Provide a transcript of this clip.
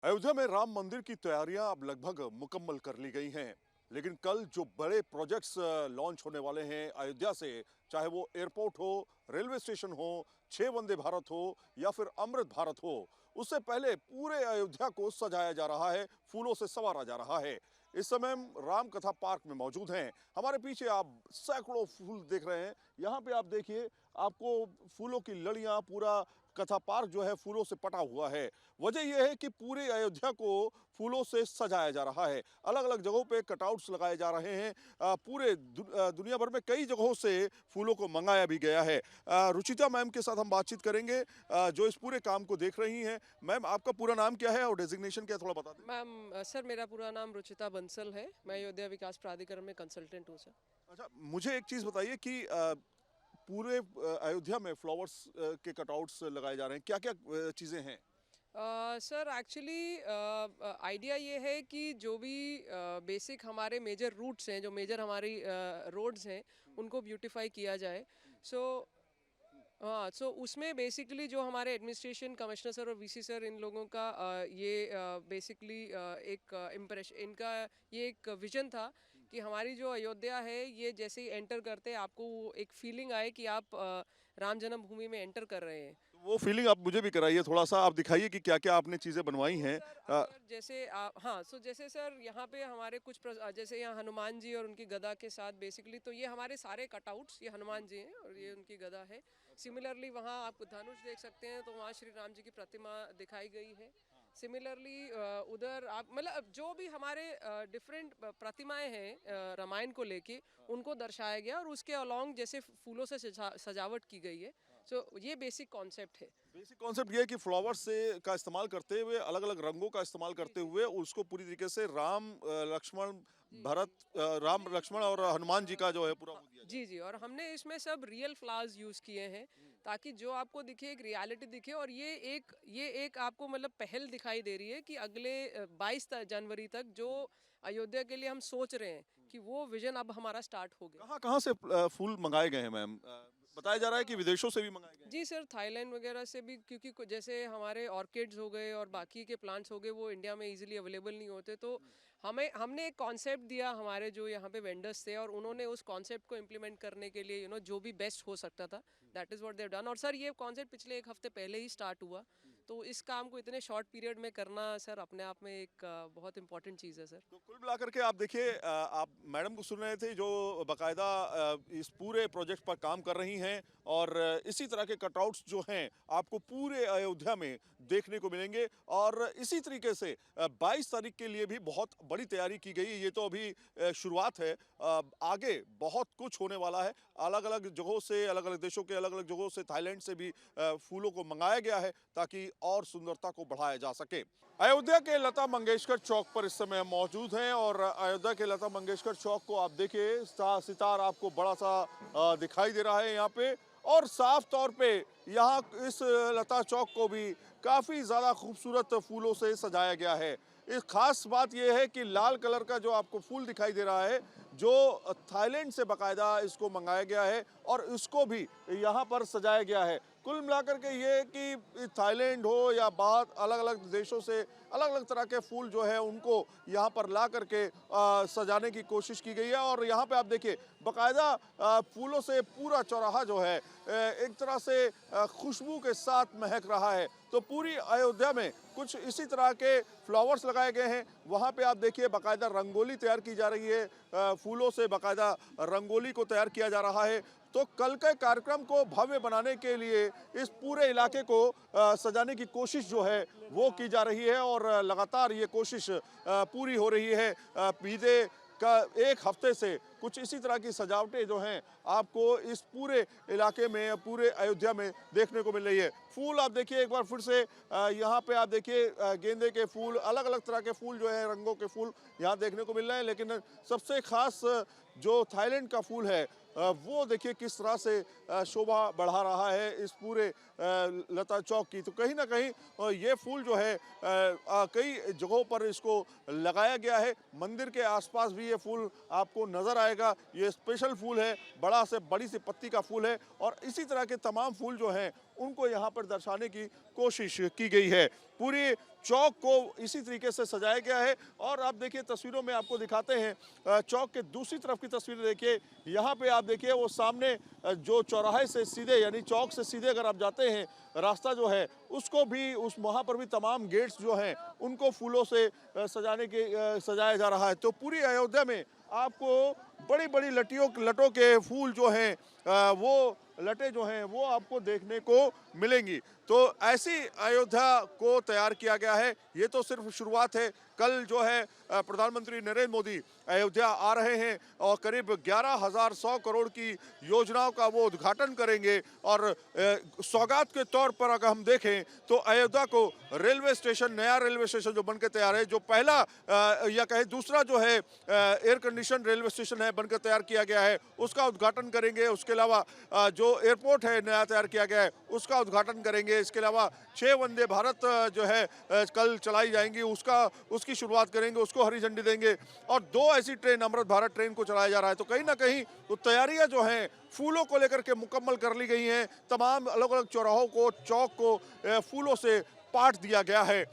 अयोध्या में राम मंदिर की तैयारियां अब लगभग मुकम्मल कर ली गई हैं। लेकिन कल जो बड़े प्रोजेक्ट्स लॉन्च होने वाले हैं अयोध्या से, चाहे वो एयरपोर्ट हो, रेलवे स्टेशन हो, 6 वंदे भारत हो या फिर अमृत भारत हो, उससे पहले पूरे अयोध्या को सजाया जा रहा है, फूलों से संवारा जा रहा है। इस समय हम राम कथा पार्क में मौजूद हैं। हमारे पीछे आप सैकड़ों फूल देख रहे हैं। यहाँ पे आप देखिए, आपको फूलों की लड़ियां, पूरा कथा पार्क जो है फूलों से पटा हुआ है। वजह यह है कि पूरे अयोध्या को फूलों से सजाया जा रहा है। अलग अलग जगहों पे कटआउट्स लगाए जा रहे हैं। दुनिया भर में कई जगहों से फूलों को मंगाया भी गया है। रुचिता मैम के साथ हम बातचीत करेंगे, जो इस पूरे काम को देख रही हैं। मैम, आपका पूरा नाम क्या है और डेजिग्नेशन क्या है, थोड़ा बता दें। सर मेरा पूरा नाम रुचिता बंसल है। मैं अयोध्या विकास प्राधिकरण में कंसल्टेंट हूँ सर। अच्छा, मुझे एक चीज़ बताइए कि पूरे अयोध्या में फ्लावर्स के कटआउट्स लगाए जा रहे हैं, क्या क्या चीज़ें हैं? सर एक्चुअली आइडिया ये है कि जो भी बेसिक हमारे मेजर रूट्स हैं, जो मेजर हमारी रोड्स हैं, उनको ब्यूटीफाई किया जाए। सो हाँ, सो उसमें बेसिकली जो हमारे एडमिनिस्ट्रेशन कमिश्नर सर और वीसी सर, इन लोगों का ये बेसिकली एक इम्प्रेशन, इनका ये एक विजन था कि हमारी जो अयोध्या है, ये जैसे ही एंटर करते आपको वो एक फीलिंग आए कि आप राम जन्मभूमि में एंटर कर रहे हैं। तो वो फीलिंग आप मुझे भी कराइए, थोड़ा-सा आप दिखाइए कि क्या-क्या आपने चीज़ें बनवाई तो हैं। सर अगर जैसे हाँ, सो जैसे सर यहाँ पे हमारे कुछ जैसे यहाँ हनुमान जी और उनकी गदा के साथ बेसिकली, तो ये हमारे सारे कटआउट्स, ये हनुमान जी हैं और ये उनकी गदा है। सिमिलरली वहाँ आप धनुष देख सकते हैं, तो वहाँ श्री राम जी की प्रतिमा दिखाई गई है। सिमिलरली उधर आप मतलब जो भी हमारे डिफरेंट प्रतिमाएं हैं रामायण को लेके, उनको दर्शाया गया और उसके अलोंग जैसे फूलों से सजावट की गई है। सो ये बेसिक कॉन्सेप्ट है। बेसिक कॉन्सेप्ट ये है कि फ्लावर्स से का इस्तेमाल करते हुए, अलग-अलग रंगों का इस्तेमाल जी करते जी हुए उसको पूरी तरीके से लक्ष्मण, जी जी भरत, राम, हमने लक्ष्मण इसमें और हनुमान जी का जो है पूरा वो दिया जाए। जी जी, और हमने इसमें सब रियल फ्लावर्स यूज किए हैं, ताकि जो आपको दिखे एक रियलिटी दिखे। और ये एक आपको मतलब पहल दिखाई दे रही है कि अगले 22 जनवरी तक जो अयोध्या के लिए हम सोच रहे हैं, कि वो विजन अब हमारा स्टार्ट हो गया। कहाँ-कहाँ से फूल मँगाए गए हैं मैम? बताया जा सर रहा है कि विदेशों से भी मँगाए गए हैं। जी सर, थाईलैंड वगैरह से भी, क्योंकि जैसे हमारे ऑर्किड्स हो गए और बाकी के प्लांट्स हो गए, वो इंडिया में इजीली अवेलेबल नहीं होते। तो हमने एक कॉन्सेप्ट दिया हमारे जो यहाँ पे वेंडर्स थे, और उन्होंने उस कॉन्सेप्ट को इम्प्लीमेंट करने के लिए जो भी बेस्ट हो सकता था, that is what they have done. और सर ये कॉन्सेप्ट पिछले एक हफ्ते पहले ही स्टार्ट हुआ। तो इस काम को इतने शॉर्ट पीरियड में करना सर अपने आप में एक बहुत इंपॉर्टेंट चीज़ है सर। तो कुल मिलाकर के आप देखिए, आप मैडम को सुन रहे थे जो बाकायदा इस पूरे प्रोजेक्ट पर काम कर रही हैं, और इसी तरह के कटआउट्स जो हैं आपको पूरे अयोध्या में देखने को मिलेंगे। और इसी तरीके से 22 तारीख के लिए भी बहुत बड़ी तैयारी की गई है। ये तो अभी शुरुआत है, आगे बहुत कुछ होने वाला है। अलग अलग जगहों से, अलग अलग देशों के अलग अलग जगहों से, थाईलैंड से भी फूलों को मंगाया गया है ताकि और सुंदरता को बढ़ाया जा सके। अयोध्या के लता मंगेशकर चौक पर इस समय हम मौजूद हैं, और अयोध्या के लता मंगेशकर चौक को आप देखिए, सितार आपको बड़ा सा दिखाई दे रहा है यहाँ पे। और साफ तौर पे यहाँ इस लता चौक को भी काफ़ी ज़्यादा खूबसूरत फूलों से सजाया गया है। इस खास बात यह है कि लाल कलर का जो आपको फूल दिखाई दे रहा है, जो थाईलैंड से बाकायदा इसको मंगाया गया है और इसको भी यहाँ पर सजाया गया है। कुल मिलाकर के ये कि थाईलैंड हो या बाहर अलग अलग देशों से अलग अलग तरह के फूल जो है उनको यहाँ पर ला करके सजाने की कोशिश की गई है। और यहाँ पे आप देखिए, बाकायदा फूलों से पूरा चौराहा जो है एक तरह से खुशबू के साथ महक रहा है। तो पूरी अयोध्या में कुछ इसी तरह के फ्लावर्स लगाए गए हैं। वहाँ पे आप देखिए, बाकायदा रंगोली तैयार की जा रही है, फूलों से बाकायदा रंगोली को तैयार किया जा रहा है। तो कल के कार्यक्रम को भव्य बनाने के लिए इस पूरे इलाके को सजाने की कोशिश जो है वो की जा रही है, और लगातार ये कोशिश पूरी हो रही है। बीते का एक हफ्ते से कुछ इसी तरह की सजावटें जो हैं आपको इस पूरे इलाके में, पूरे अयोध्या में देखने को मिल रही है। फूल आप देखिए एक बार फिर से, यहाँ पे आप देखिए गेंदे के फूल, अलग अलग तरह के फूल जो है, रंगों के फूल यहाँ देखने को मिल रहे हैं। लेकिन सबसे खास जो थाईलैंड का फूल है, वो देखिए किस तरह से शोभा बढ़ा रहा है इस पूरे लता चौक की। तो कहीं ना कहीं ये फूल जो है कई जगहों पर इसको लगाया गया है। मंदिर के आसपास भी ये फूल आपको नजर आएगा। ये स्पेशल फूल है, बड़ी सी पत्ती का फूल है, और इसी तरह के तमाम फूल जो हैं उनको यहाँ पर दर्शाने की कोशिश की गई है। पूरी चौक को इसी तरीके से सजाया गया है और आप देखिए तस्वीरों में आपको दिखाते हैं चौक के दूसरी तरफ की तस्वीर देखिए। यहाँ पे आप देखिए वो सामने जो चौराहे से सीधे यानी चौक से सीधे अगर आप जाते हैं रास्ता जो है उसको भी उस वहाँ पर भी तमाम गेट्स जो हैं उनको फूलों से सजाया जा रहा है। तो पूरी अयोध्या में आपको बड़ी बड़ी लटों के फूल जो हैं वो लटें जो हैं वो आपको देखने को मिलेंगी। तो ऐसी अयोध्या को तैयार किया गया है। ये तो सिर्फ शुरुआत है। कल जो है प्रधानमंत्री नरेंद्र मोदी अयोध्या आ रहे हैं और करीब 11,100 करोड़ की योजनाओं का वो उद्घाटन करेंगे और सौगात के तौर पर अगर हम देखें तो अयोध्या को रेलवे स्टेशन, नया रेलवे स्टेशन जो बनकर तैयार है, जो पहला या कहे दूसरा जो है एयर कंडीशन रेलवे स्टेशन है बनकर तैयार किया गया है, उसका उद्घाटन करेंगे। उसके अलावा जो एयरपोर्ट है नया तैयार किया गया है उसका उद्घाटन करेंगे। इसके अलावा 6 वंदे भारत जो है कल चलाई जाएंगी उसकी शुरुआत करेंगे, उसको हरी झंडी देंगे और 2 ऐसी ट्रेन अमृत भारत ट्रेन को चलाया जा रहा है। तो कहीं ना कहीं तो तैयारियां जो हैं फूलों को लेकर के मुकम्मल कर ली गई हैं। तमाम अलग अलग चौराहों को, चौक को फूलों से पाट दिया गया है।